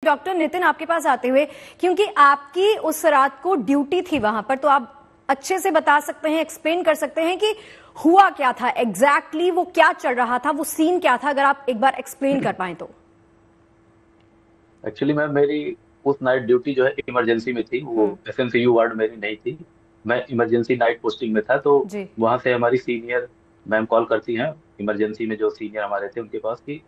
Doctor Nitin आपके पास आते हुए, क्योंकि आपकी उस रात को ड्यूटी थी वहां पर, तो आप अच्छे से बता सकते हैं, एक्सप्लेन कर सकते हैं कि हुआ क्या था एग्जैक्टली, वो क्या चल रहा था, वो सीन क्या था, अगर आप एक बार एक्सप्लेन कर पाए तो। एक्चुअली मैम मेरी उस नाइट ड्यूटी जो है इमरजेंसी में थी। वो एसएमसीयू वार्ड मेरी नहीं थी। मैं इमरजेंसी नाइट पोस्टिंग में था। तो जी। वहां से हमारी सीनियर मैम कॉल करती हैं इमरजेंसी में, जो सीनियर हमारे थे उनके पास, कि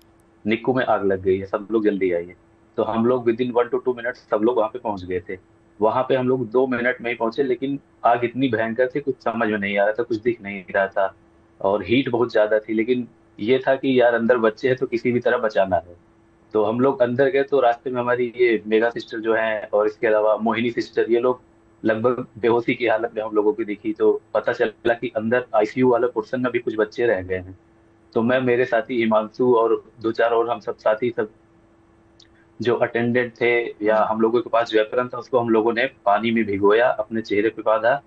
निक्कू में आग लग गई है, सब लोग जल्दी आइए। तो हम लोग विद इन 1 to 2 मिनट सब लोग वहां पे पहुंच गए थे। वहां पे हम लोग 2 मिनट में ही पहुंचे, लेकिन आग इतनी भयंकर थी, कुछ समझ में नहीं आ रहा था, कुछ दिख नहीं रहा था, और हीट बहुत ज्यादा थी। लेकिन ये था कि यार अंदर बच्चे हैं तो किसी भी तरह बचाना है। तो हम लोग अंदर गए तो रास्ते में हमारी ये मेगा सिस्टर जो है, और इसके अलावा मोहिनी सिस्टर, ये लोग लगभग बेहोशी की हालत में हम लोगों की दिखी। तो पता चला कि अंदर आईसीयू वाले पोर्शन में भी कुछ बच्चे रह गए हैं। तो मैं, मेरे साथी हिमांशु और दो चार और हम सब साथी सब जो अटेंडेंट थे, या हम लोगों के पास जो एप्रन था, उसको हम लोगों ने पानी में भिगोया, अपने चेहरे पे बांधा।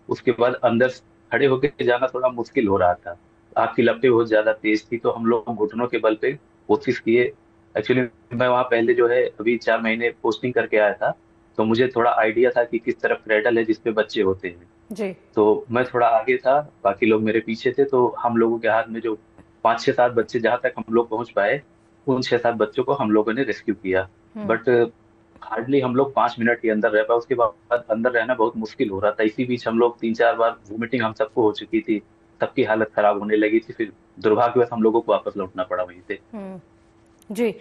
उसके बाद अंदर खड़े होकर जाना थोड़ा मुश्किल हो रहा था, आग की लपटें बहुत ज्यादा तेज थी, तो हम लोग घुटनों के बल पे कोशिश किए। एक्चुअली मैं वहाँ पहले जो है अभी 4 महीने पोस्टिंग करके आया था, तो मुझे थोड़ा आइडिया था कि किस तरफ क्रेडल है जिसपे बच्चे होते हैं। जी। तो मैं थोड़ा आगे था, बाकी लोग मेरे पीछे थे। तो हम लोगों के हाथ में जो 5 6 7 बच्चे, जहां तक हम लोग पहुंच पाए, उन 6 7 बच्चों को हम लोगों ने रेस्क्यू किया। बट हार्डली हम लोग 5 मिनट के अंदर रह पाए। उसके बाद अंदर रहना बहुत मुश्किल हो रहा था। इसी बीच हम लोग 3 4 बार वोमिटिंग हम सबको हो चुकी थी, सबकी हालत खराब होने लगी थी। फिर दुर्भाग्यवश हम लोगों को वापस लौटना पड़ा वहीं से। जी।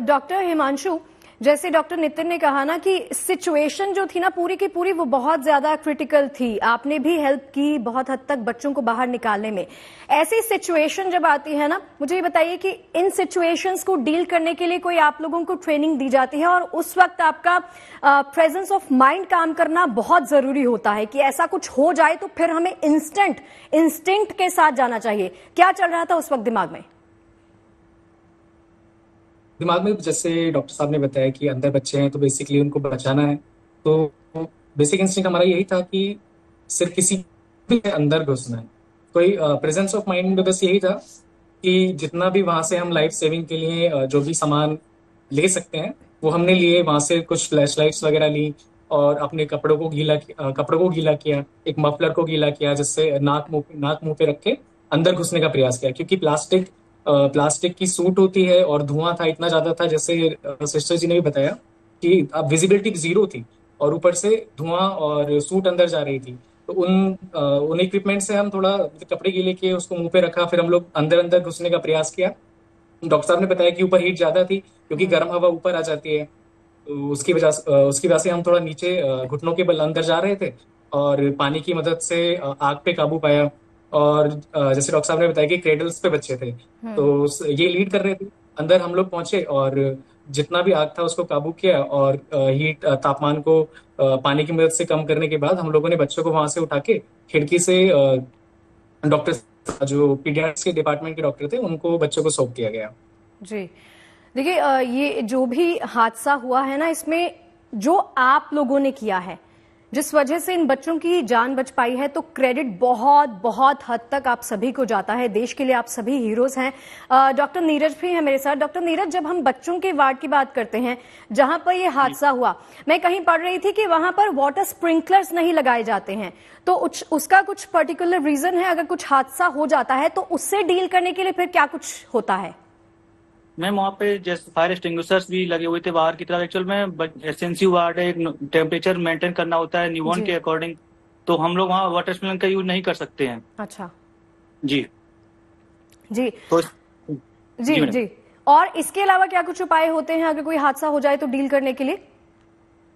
डॉक्टर हिमांशु, जैसे डॉक्टर नितिन ने कहा ना कि सिचुएशन जो थी ना पूरी की पूरी वो बहुत ज्यादा क्रिटिकल थी, आपने भी हेल्प की बहुत हद तक बच्चों को बाहर निकालने में। ऐसी सिचुएशन जब आती है ना, मुझे ये बताइए कि इन सिचुएशंस को डील करने के लिए कोई आप लोगों को ट्रेनिंग दी जाती है, और उस वक्त आपका प्रेजेंस ऑफ माइंड काम करना बहुत जरूरी होता है कि ऐसा कुछ हो जाए तो फिर हमें इंस्टिंक्ट के साथ जाना चाहिए। क्या चल रहा था उस वक्त दिमाग में? दिमाग में जैसे डॉक्टर साहब ने बताया कि अंदर बच्चे हैं तो बेसिकली उनको बचाना है। तो बेसिक इंस्टिंक्ट हमारा यही था कि सिर्फ किसी भी अंदर घुसना है। कोई प्रेजेंस ऑफ माइंड में बस यही था कि जितना भी वहां से हम लाइफ सेविंग के लिए जो भी सामान ले सकते हैं वो हमने लिए। वहां से कुछ फ्लैश लाइट्स वगैरह ली, और अपने कपड़ों को गीला किया, एक मफलर को गीला किया, जिससे नाक मुंह पे रख के अंदर घुसने का प्रयास किया। क्योंकि प्लास्टिक की सूट होती है, और धुआं था इतना ज्यादा था, जैसे सिस्टर जी ने भी बताया कि अब विजिबिलिटी जीरो थी, और ऊपर से धुआं और सूट अंदर जा रही थी। तो उन इक्विपमेंट से हम थोड़ा कपड़े गीले किए, उसको मुंह पे रखा, फिर हम लोग अंदर अंदर घुसने का प्रयास किया। डॉक्टर साहब ने बताया कि ऊपर हीट ज्यादा थी, क्योंकि गर्म हवा ऊपर आ जाती है। तो उसकी वजह से हम थोड़ा नीचे घुटनों के बल अंदर जा रहे थे, और पानी की मदद से आग पे काबू पाया। और जैसे डॉक्टर साहब ने बताया कि क्रेडल्स पे बच्चे थे, तो ये लीड कर रहे थे। अंदर हम लोग पहुंचे, और जितना भी आग था उसको काबू किया, और तापमान को पानी की मदद से कम करने के बाद हम लोगों ने बच्चों को वहां से उठा के खिड़की से डॉक्टर जो पीडियाट्रिक्स के डिपार्टमेंट के डॉक्टर थे उनको बच्चों को सौंप दिया गया। जी। देखिए, ये जो भी हादसा हुआ है ना, इसमें जो आप लोगों ने किया है, जिस वजह से इन बच्चों की जान बच पाई है, तो क्रेडिट बहुत बहुत हद तक आप सभी को जाता है। देश के लिए आप सभी हीरोज हैं। डॉक्टर नीरज भी है मेरे साथ। डॉक्टर नीरज, जब हम बच्चों के वार्ड की बात करते हैं जहां पर ये हादसा हुआ, मैं कहीं पढ़ रही थी कि वहां पर वाटर स्प्रिंकलर्स नहीं लगाए जाते हैं, तो उसका कुछ पर्टिकुलर रीजन है? अगर कुछ हादसा हो जाता है तो उससे डील करने के लिए फिर क्या कुछ होता है? मैम वहाँ पे जैसे फायर एक्सटिंग्विशर्स भी लगे हुए थे बाहर की तरफ। एक्चुअल में एसएनसी वार्ड है, एक टेम्परेचर मेंटेन करना होता है न्यूबॉर्न के अकॉर्डिंग, तो हम लोग वहाँ वाटर स्प्रिंकलर का यूज नहीं कर सकते हैं। अच्छा। जी जी। तो जी जी। और इसके अलावा क्या कुछ उपाय होते हैं अगर कोई हादसा हो जाए तो डील करने के लिए?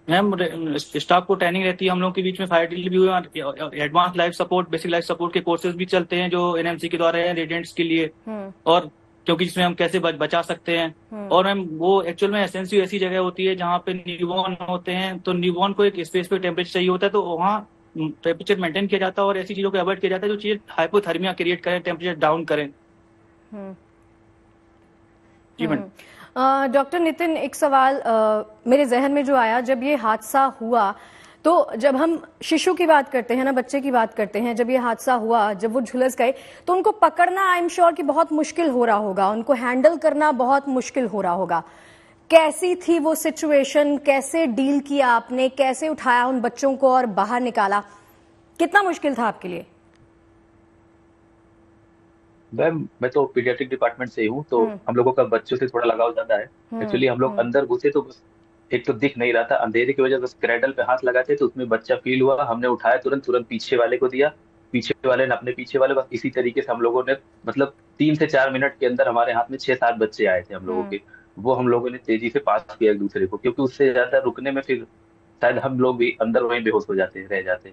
मैम स्टाफ को ट्रेनिंग रहती है हम लोग के बीच में। फायर ड्रिल भी हुए, advance life support, basic life support के कोर्सेज भी चलते हैं जो एनएमसी के द्वारा है रेजिडेंट्स के लिए, और क्योंकि जिसमें हम कैसे बचा सकते हैं। और मैम वो एक्चुअल में एसएनसी ऐसी जगह होती है जहाँ पे न्यूबॉर्न होते हैं, तो न्यूबॉर्न को एक स्पेस पे टेम्परेचर चाहिए होता है, तो वहाँ टेम्परेचर मेंटेन किया जाता है, और ऐसी चीजों को अवॉइड किया जाता है जो चीजें हाइपोथर्मिया क्रिएट करें, टेम्परेचर डाउन करें। जी मैडम। डॉक्टर नितिन, एक सवाल मेरे जहन में जो आया जब ये हादसा हुआ, तो जब हम शिशु की बात करते हैं ना, बच्चे की बात करते हैं, जब ये हादसा हुआ, जब वो झुलस गए, तो उनको पकड़ना आई एम श्योर कि बहुत मुश्किल हो रहा होगा, उनको हैंडल करना बहुत मुश्किल हो रहा होगा। कैसी थी वो सिचुएशन, कैसे डील किया आपने, कैसे उठाया उन बच्चों को और बाहर निकाला, कितना मुश्किल था आपके लिए? मैम मैं तो पीडियाट्रिक डिपार्टमेंट से ही हूँ, तो हम लोगों का बच्चों से थोड़ा लगाव ज्यादा है। एक्चुअली हम लोग अंदर घुसे तो बस एक तो दिख नहीं रहा था, अंधेरे की वजह से बस क्रैडल पे हाथ लगाते तो उसमें बच्चा फील हुआ, हमने उठाया तुरंत तुरंत पीछे वाले को दिया, पीछे वाले ने अपने पीछे वाले, बस इसी तरीके से हम लोगों ने मतलब 3 से 4 मिनट के अंदर हमारे हाथ में 6-7 बच्चे आए थे हम लोगों के। वो हम लोगों ने तेजी से पास किया एक दूसरे को, क्योंकि उससे ज्यादा रुकने में फिर शायद हम लोग भी अंदर वहीं बेहोश हो जाते रह जाते।